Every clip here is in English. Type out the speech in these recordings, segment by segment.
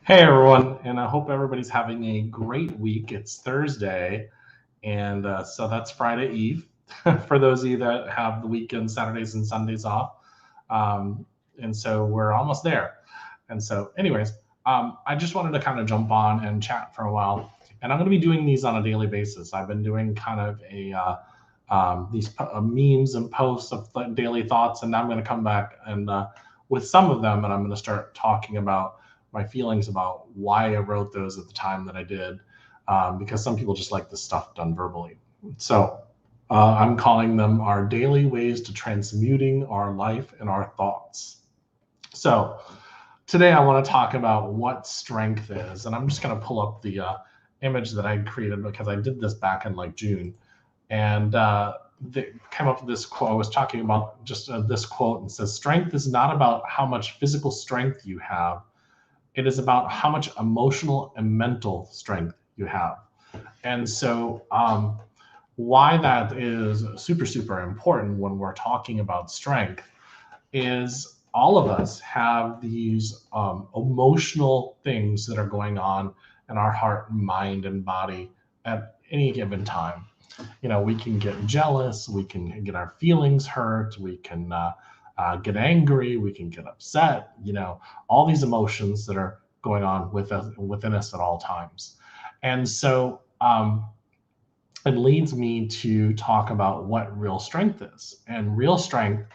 Hey everyone, and I hope everybody's having a great week. It's Thursday, and so that's Friday Eve for those of you that have the weekend, Saturdays and Sundays off. Um, and so we're almost there. And so, anyways, I just wanted to kind of jump on and chat for a while. And I'm going to be doing these on a daily basis. I've been doing kind of these memes and posts of daily thoughts, and now I'm going to come back and with some of them, and I'm going to start talking about my feelings about why I wrote those at the time that I did, because some people just like this stuff done verbally. So I'm calling them our daily ways to transmuting our life and our thoughts. So today I want to talk about what strength is, and I'm just going to pull up the image that I created because I did this back in like June, and they came up with this quote. I was talking about just this quote, and says, "Strength is not about how much physical strength you have. It is about how much emotional and mental strength you have." And so, why that is super, super important when we're talking about strength is all of us have these emotional things that are going on in our heart, mind, and body at any given time. We can get jealous, we can get our feelings hurt, we can get angry, we can get upset, all these emotions that are going on within us at all times. And so it leads me to talk about what real strength is. And real strength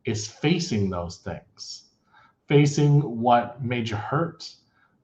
is facing those things, facing what made you hurt,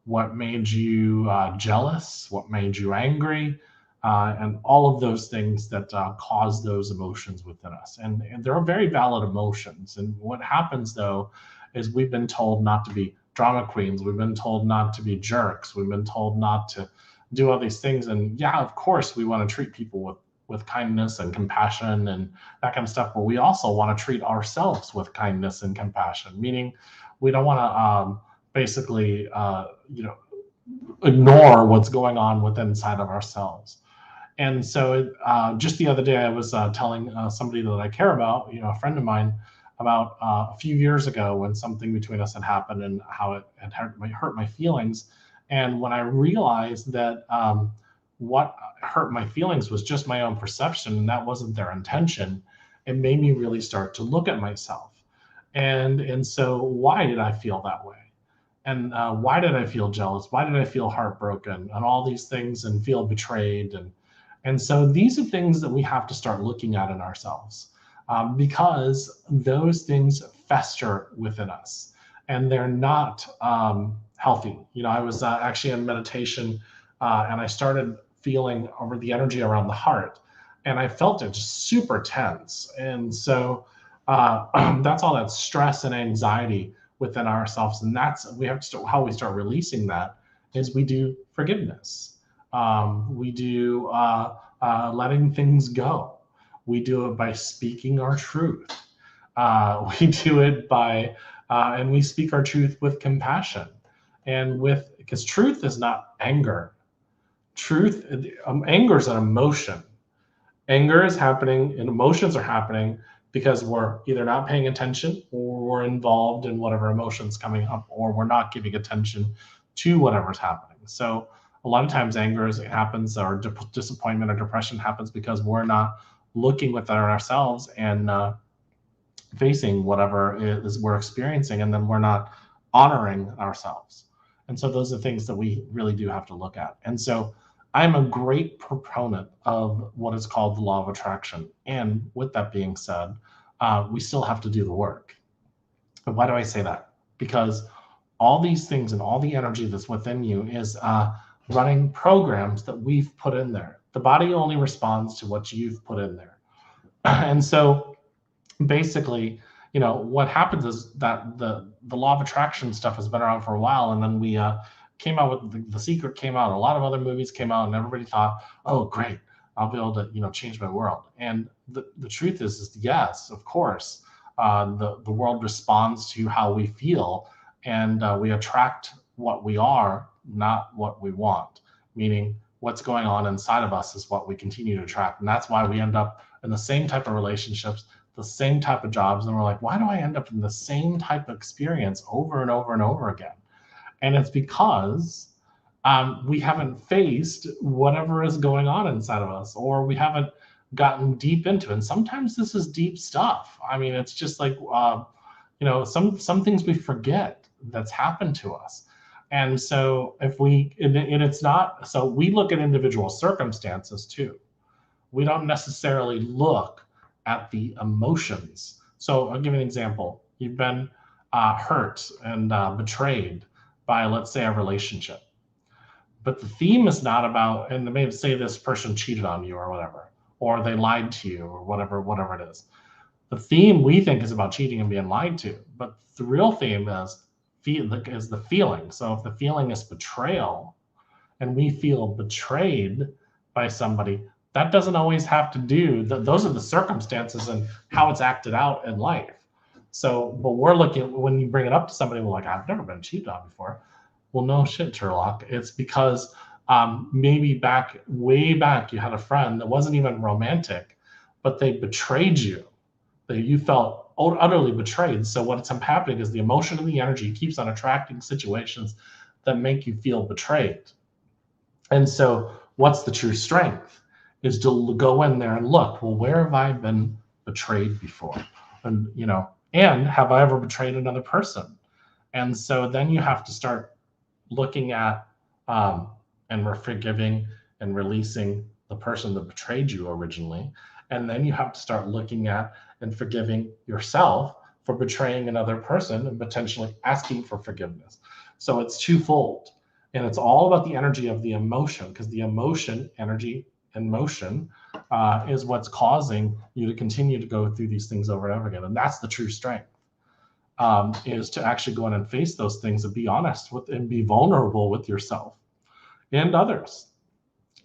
what made you jealous, what made you angry, and all of those things that cause those emotions within us. And they're very valid emotions. And what happens, though, is we've been told not to be drama queens. We've been told not to be jerks. We've been told not to do all these things. And yeah, of course, we want to treat people with kindness and compassion and that kind of stuff. But we also want to treat ourselves with kindness and compassion, meaning we don't want to basically, ignore what's going on within inside of ourselves. And so just the other day, I was telling somebody that I care about, a friend of mine, about a few years ago when something between us had happened and how it had hurt my feelings. And when I realized that what hurt my feelings was just my own perception and that wasn't their intention, it made me really start to look at myself. And so why did I feel that way? And why did I feel jealous? Why did I feel heartbroken and all these things and feel betrayed? And so these are things that we have to start looking at in ourselves, because those things fester within us and they're not healthy. I was actually in meditation and I started feeling over the energy around the heart, and I felt it just super tense. And so that's all that stress and anxiety within ourselves. And we have to start, how we start releasing that is we do forgiveness. We do letting things go. We do it by speaking our truth. We do it by, and we speak our truth with compassion because truth is not anger. Anger is an emotion. Anger is happening and emotions are happening because we're either not paying attention or we're involved in whatever emotion's coming up, or we're not giving attention to whatever's happening. So a lot of times anger happens, or disappointment or depression happens because we're not looking within ourselves and facing whatever it is we're experiencing, and then we're not honoring ourselves. And so those are things that we really do have to look at. And so I'm a great proponent of what is called the law of attraction. And with that being said, we still have to do the work. And why do I say that? Because all these things and all the energy that's within you is running programs that we've put in there. The body only responds to what you've put in there. And so basically, what happens is that the law of attraction stuff has been around for a while, and then we came out with the Secret came out, a lot of other movies came out, and everybody thought, oh great, I'll be able to change my world. And the truth is yes, of course, the world responds to how we feel, and we attract what we are, not what we want, meaning what's going on inside of us is what we continue to attract. And that's why we end up in the same type of relationships, the same type of jobs, and we're like, why do I end up in the same type of experience over and over and over again? And it's because we haven't faced whatever is going on inside of us, or we haven't gotten deep into it. And sometimes this is deep stuff. I mean, it's just like, some things we forget that's happened to us. And so it's not, so we look at individual circumstances too. We don't necessarily look at the emotions. So I'll give you an example. You've been hurt and betrayed by, let's say, a relationship. But the theme is not about, and they may say this person cheated on you or whatever, or they lied to you or whatever it is. The theme we think is about cheating and being lied to, but the real theme is the feeling. So if the feeling is betrayal, and we feel betrayed by somebody, that doesn't always have to do, those are the circumstances and how it's acted out in life. So, but we're looking, when you bring it up to somebody, we're like, I've never been cheated on before. Well, no shit, Turlock. It's because maybe way back, you had a friend that wasn't even romantic, but they betrayed you. You felt utterly betrayed. So what's happening is the emotion and the energy keeps on attracting situations that make you feel betrayed. And so what's the true strength is to go in there and look, well, where have I been betrayed before? And, and have I ever betrayed another person? And so then you have to start looking at and we're forgiving and releasing the person that betrayed you originally. And then you have to start looking at and forgiving yourself for betraying another person and potentially asking for forgiveness. So it's twofold. And it's all about the energy of the emotion, because the emotion, energy, and motion is what's causing you to continue to go through these things over and over again. And that's the true strength, is to actually go in and face those things and be honest with and be vulnerable with yourself and others.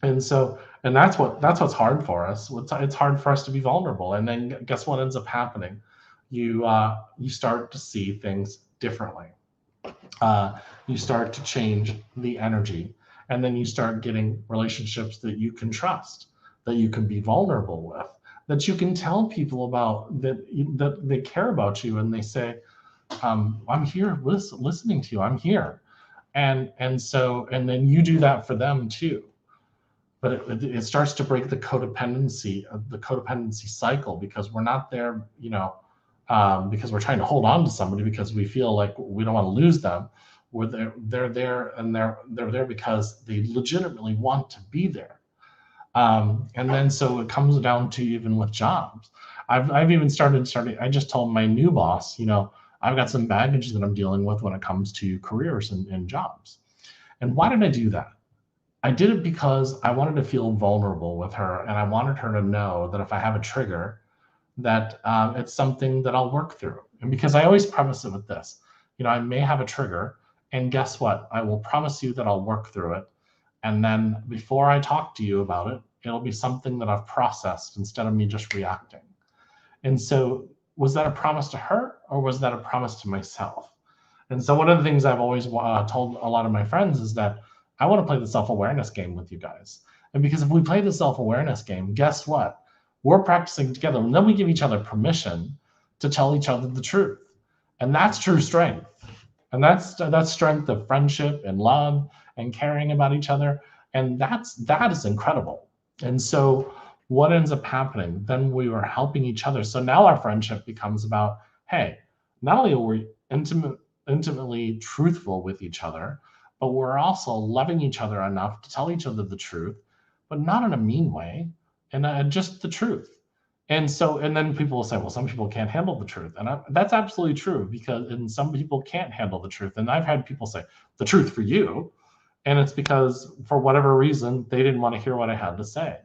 And so, and that's what's hard for us. It's hard for us to be vulnerable. And then guess what ends up happening? You start to see things differently. You start to change the energy, and then you start getting relationships that you can trust, that you can be vulnerable with, that you can tell people about, that they care about you, and they say, I'm here listening to you, I'm here. And then you do that for them too. But it starts to break the codependency cycle, because we're not there, because we're trying to hold on to somebody because we feel like we don't want to lose them. They're there, and they're there because they legitimately want to be there. And then so it comes down to, even with jobs, I've even started. I just told my new boss, I've got some baggage that I'm dealing with when it comes to careers and jobs. And why did I do that? I did it because I wanted to feel vulnerable with her, and I wanted her to know that if I have a trigger, that it's something that I'll work through. And because I always preface it with this, I may have a trigger, and guess what? I will promise you that I'll work through it. And then before I talk to you about it, it'll be something that I've processed instead of me just reacting. And so, was that a promise to her, or was that a promise to myself? And so one of the things I've always told a lot of my friends is that I want to play the self-awareness game with you guys. And because if we play the self-awareness game, guess what? We're practicing together, and then we give each other permission to tell each other the truth. And that's true strength. And that's strength of friendship and love and caring about each other. And that is incredible. And so what ends up happening? Then we were helping each other. So now our friendship becomes about, hey, not only are we intimately truthful with each other, but we're also loving each other enough to tell each other the truth, but not in a mean way, and just the truth. And then people will say, well, some people can't handle the truth. And that's absolutely true, and some people can't handle the truth. And I've had people say, the truth for you. And it's because for whatever reason, they didn't want to hear what I had to say.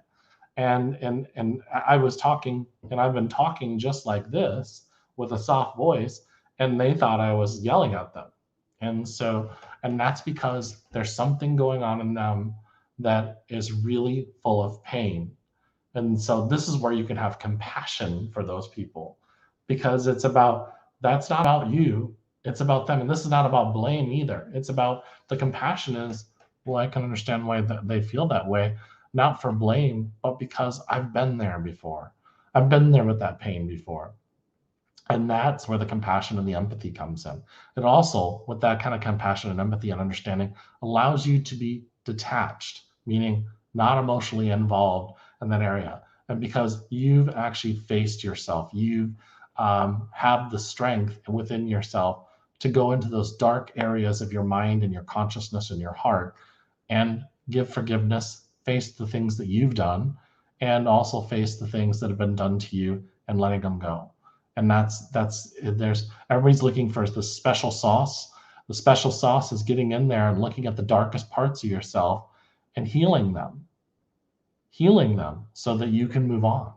And I was talking, and I've been talking just like this with a soft voice, and they thought I was yelling at them. And that's because there's something going on in them that is really full of pain. And so this is where you can have compassion for those people, because that's not about you, it's about them. And this is not about blame either. It's about the compassion is, well, I can understand why they feel that way, not for blame, but because I've been there before. I've been there with that pain before. And that's where the compassion and the empathy comes in. It also, with that kind of compassion and empathy and understanding, allows you to be detached, meaning not emotionally involved in that area. And because you've actually faced yourself, you have the strength within yourself to go into those dark areas of your mind and your consciousness and your heart and give forgiveness, face the things that you've done, and also face the things that have been done to you and letting them go. And that's there's everybody's looking for the special sauce. The special sauce is getting in there and looking at the darkest parts of yourself and healing them so that you can move on.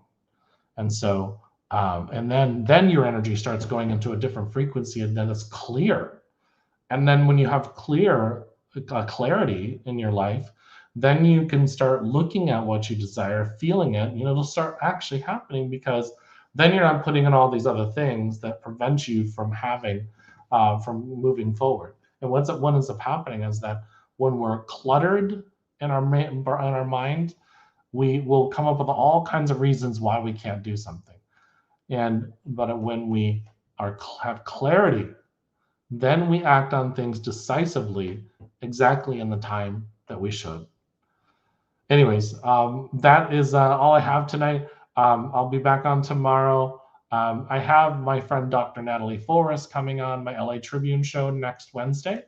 And so and then your energy starts going into a different frequency, and then it's clear. And then when you have clarity in your life, then you can start looking at what you desire, feeling it. It'll start actually happening, because then you're not putting in all these other things that prevent you from from moving forward. And what ends up happening is that when we're cluttered in our mind, we will come up with all kinds of reasons why we can't do something. But when we have clarity, then we act on things decisively, exactly in the time that we should. Anyways, that is all I have tonight. I'll be back on tomorrow. I have my friend Dr. Natalie Forrest coming on my LA Tribune show next Wednesday.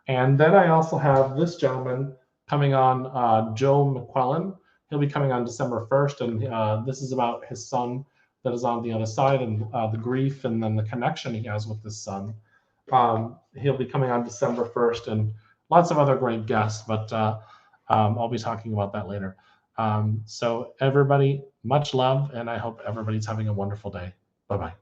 And then I also have this gentleman coming on, Joe McQuillan. He'll be coming on December 1st, and this is about his son that is on the other side, and the grief and then the connection he has with his son. He'll be coming on December 1st, and lots of other great guests, but I'll be talking about that later. So everybody, much love, and I hope everybody's having a wonderful day. Bye-bye.